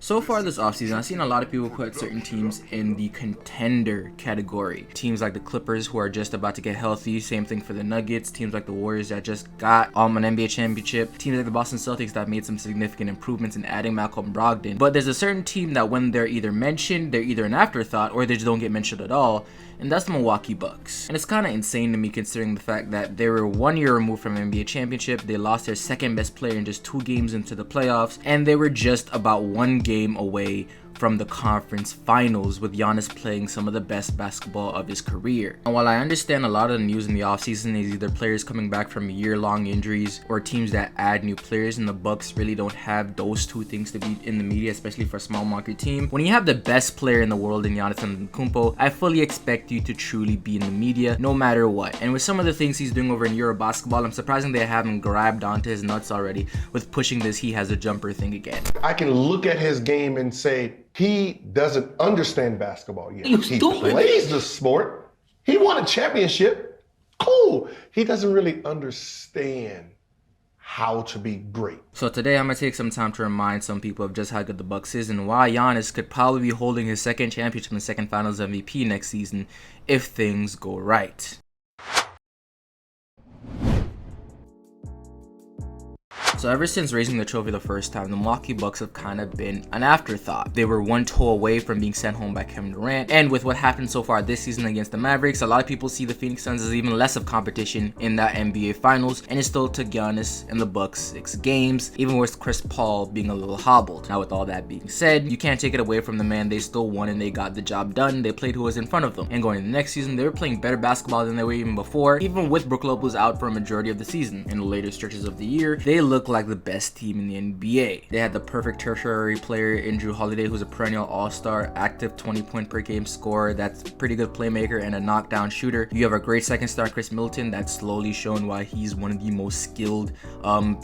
So far this offseason, I've seen a lot of people put certain teams in the contender category. Teams like the Clippers, who are just about to get healthy. Same thing for the Nuggets. Teams like the Warriors that just got an NBA championship. Teams like the Boston Celtics that made some significant improvements in adding Malcolm Brogdon. But there's a certain team that when they're either mentioned, they're either an afterthought or they just don't get mentioned at all. And that's the Milwaukee Bucks. And it's kind of insane to me considering the fact that they were 1 year removed from an NBA championship. They lost their second best player in just 2 games into the playoffs. And they were just about 1 game away from the conference finals, with Giannis playing some of the best basketball of his career. And while I understand a lot of the news in the offseason is either players coming back from year-long injuries or teams that add new players, and the Bucks really don't have those 2 things to be in the media, especially for a small market team. When you have the best player in the world in Giannis Antetokounmpo, I fully expect you to truly be in the media no matter what. And with some of the things he's doing over in Euro basketball, I'm surprised they haven't grabbed onto his nuts already with pushing this "he has a jumper" thing again. I can look at his game and say, he doesn't understand basketball yet. He plays the sport. He won a championship. Cool. He doesn't really understand how to be great. So today I'm going to take some time to remind some people of just how good the Bucks is and why Giannis could probably be holding his second championship and second finals MVP next season if things go right. So ever since raising the trophy the first time, the Milwaukee Bucks have kind of been an afterthought. They were 1 toe away from being sent home by Kevin Durant, and with what happened so far this season against the Mavericks, a lot of people see the Phoenix Suns as even less of competition in that NBA Finals, and it still took Giannis and the Bucks 6 games, even with Chris Paul being a little hobbled. Now with all that being said, you can't take it away from the man. They still won and they got the job done. They played who was in front of them, and going into the next season, they were playing better basketball than they were even before, even with Brook Lopez out for a majority of the season. In the later stretches of the year, they look like the best team in the NBA. They had the perfect tertiary player in Jrue Holiday, who's a perennial all-star, active 20-point per game scorer, that's a pretty good playmaker and a knockdown shooter. You have a great second star, Chris Middleton, that's slowly shown why he's one of the most skilled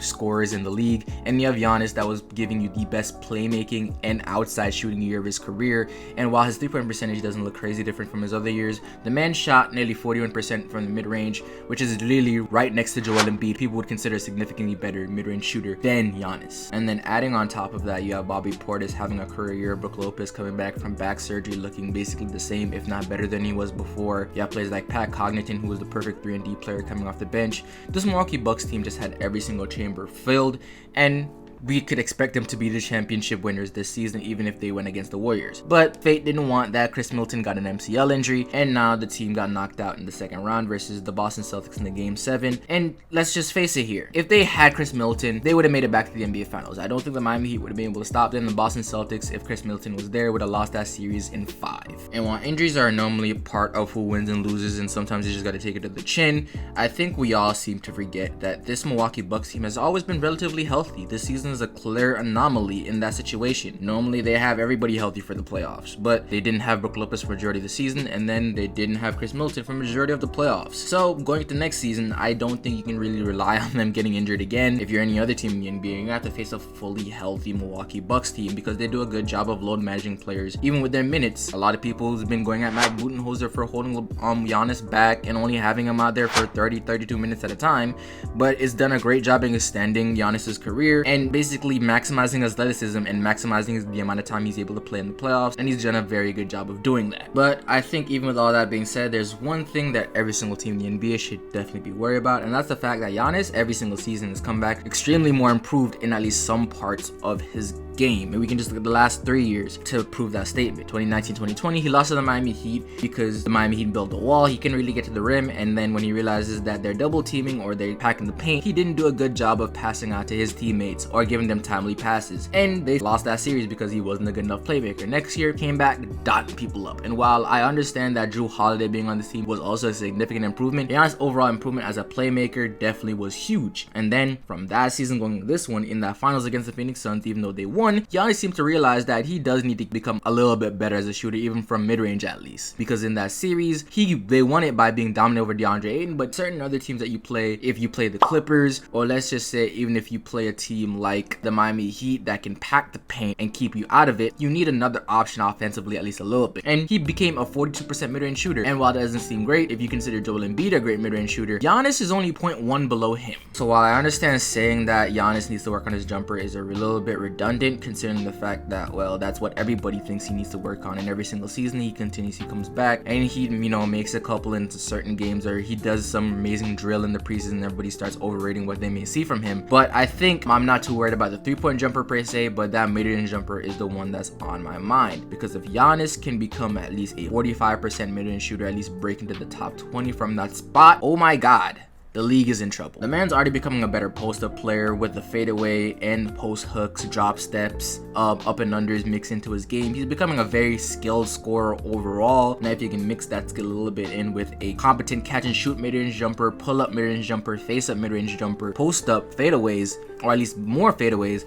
scorers in the league. And you have Giannis, that was giving you the best playmaking and outside shooting year of his career. And while his 3-point percentage doesn't look crazy different from his other years, the man shot nearly 41% from the mid-range, which is really right next to Joel Embiid. People would consider a significantly better mid-range shooter than Giannis. And then adding on top of that, you have Bobby Portis having a career year, Brook Lopez coming back from back surgery looking basically the same, if not better than he was before. You have players like Pat Connaughton, who was the perfect 3-and-D player coming off the bench. This Milwaukee Bucks team just had every single chamber filled, and we could expect them to be the championship winners this season, even if they went against the Warriors. But fate didn't want that. Chris Middleton got an MCL injury, and now the team got knocked out in the second round versus the Boston Celtics in the Game 7. And let's just face it here, if they had Chris Middleton, they would have made it back to the NBA Finals. I don't think the Miami Heat would have been able to stop them. The Boston Celtics, if Chris Middleton was there, would have lost that series in 5. And while injuries are normally part of who wins and loses, and sometimes you just got to take it to the chin, I think we all seem to forget that this Milwaukee Bucks team has always been relatively healthy. This season is a clear anomaly in that situation. Normally they have everybody healthy for the playoffs, but they didn't have Brook Lopez for majority of the season, and then they didn't have Chris Middleton for majority of the playoffs. So going into next season, I don't think you can really rely on them getting injured again. If you're any other team in the NBA, you're gonna have to face a fully healthy Milwaukee Bucks team, because they do a good job of load managing players, even with their minutes. A lot of people have been going at Matt Budenholzer for holding Giannis back and only having him out there for 32 minutes at a time, but it's done a great job in extending Giannis's career and basically maximizing athleticism and maximizing the amount of time he's able to play in the playoffs, and he's done a very good job of doing that. But I think even with all that being said, there's one thing that every single team in the NBA should definitely be worried about, and that's the fact that Giannis every single season has come back extremely more improved in at least some parts of his game. And we can just look at the last 3 years to prove that statement. 2019-2020, he lost to the Miami Heat because the Miami Heat built a wall. He couldn't really get to the rim, and then when he realizes that they're double teaming or they're packing the paint, he didn't do a good job of passing out to his teammates or giving them timely passes, and they lost that series because he wasn't a good enough playmaker. Next year, came back, dotting people up. And while I understand that Jrue Holiday being on the team was also a significant improvement, Giannis' overall improvement as a playmaker definitely was huge. And then from that season going to this one, in that finals against the Phoenix Suns, even though they won, Giannis seems to realize that he does need to become a little bit better as a shooter, even from mid-range at least. Because in that series, they won it by being dominant over DeAndre Ayton, but certain other teams that you play, if you play the Clippers, or let's just say even if you play a team like the Miami Heat that can pack the paint and keep you out of it, you need another option offensively, at least a little bit. And he became a 42% mid-range shooter, and while that doesn't seem great, if you consider Joel Embiid a great mid-range shooter, Giannis is only 0.1 below him. So while I understand saying that Giannis needs to work on his jumper is a little bit redundant, important considering the fact that, well, that's what everybody thinks he needs to work on, and every single season he comes back and he, you know, makes a couple into certain games, or he does some amazing drill in the preseason. Everybody starts overrating what they may see from him. But I think I'm not too worried about the 3-point jumper per se, but that mid-range jumper is the one that's on my mind, because if Giannis can become at least a 45% mid-range shooter, at least break into the top 20 from that spot, oh my god, the league is in trouble. The man's already becoming a better post-up player with the fadeaway and post hooks, drop steps, up and unders mixed into his game. He's becoming a very skilled scorer overall. Now if you can mix that skill a little bit in with a competent catch and shoot mid-range jumper, pull-up mid-range jumper, face-up mid-range jumper, post-up fadeaways, or at least more fadeaways,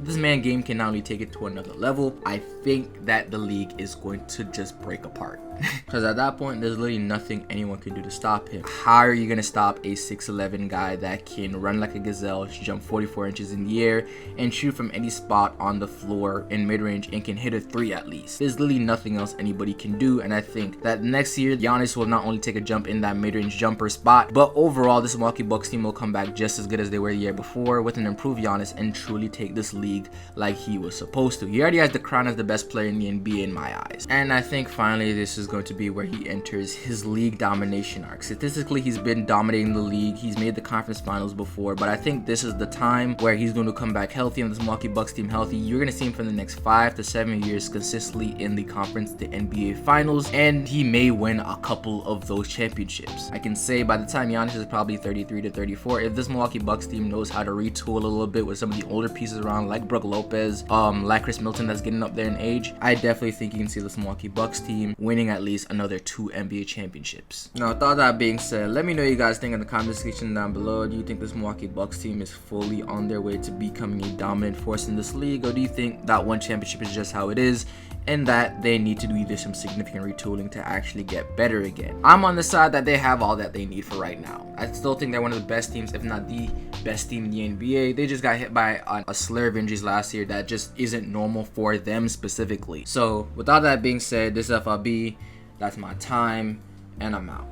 this man game can not only take it to another level, I think that the league is going to just break apart. Because at that point, there's literally nothing anyone can do to stop him. How are you going to stop a 6'11 guy that can run like a gazelle, jump 44 inches in the air, and shoot from any spot on the floor in mid-range and can hit a 3 at least? There's literally nothing else anybody can do, and I think that next year, Giannis will not only take a jump in that mid-range jumper spot, but overall, this Milwaukee Bucks team will come back just as good as they were the year before with an improved Giannis and truly take this league like he was supposed to. He already has the crown as the best player in the NBA in my eyes. And I think finally this is going to be where he enters his league domination arc. Statistically, he's been dominating the league. He's made the conference finals before, but I think this is the time where he's going to come back healthy and this Milwaukee Bucks team healthy. You're going to see him for the next 5 to 7 years consistently in the conference, the NBA finals, and he may win a couple of those championships. I can say by the time Giannis is probably 33 to 34, if this Milwaukee Bucks team knows how to retool a little bit with some of the older pieces around like Brook Lopez, like Chris Middleton that's getting up there in age, I definitely think you can see this Milwaukee Bucks team winning at least another 2 NBA championships. Now, with all that being said, let me know what you guys think in the comment section down below. Do you think this Milwaukee Bucks team is fully on their way to becoming a dominant force in this league, or do you think that one championship is just how it is and that they need to do either some significant retooling to actually get better again? I'm on the side that they have all that they need for right now. I still think they're one of the best teams, if not the best team in the NBA. They just got hit by a slur of injuries last year that just isn't normal for them specifically. So with all that being said, this is FLB. That's my time, and I'm out.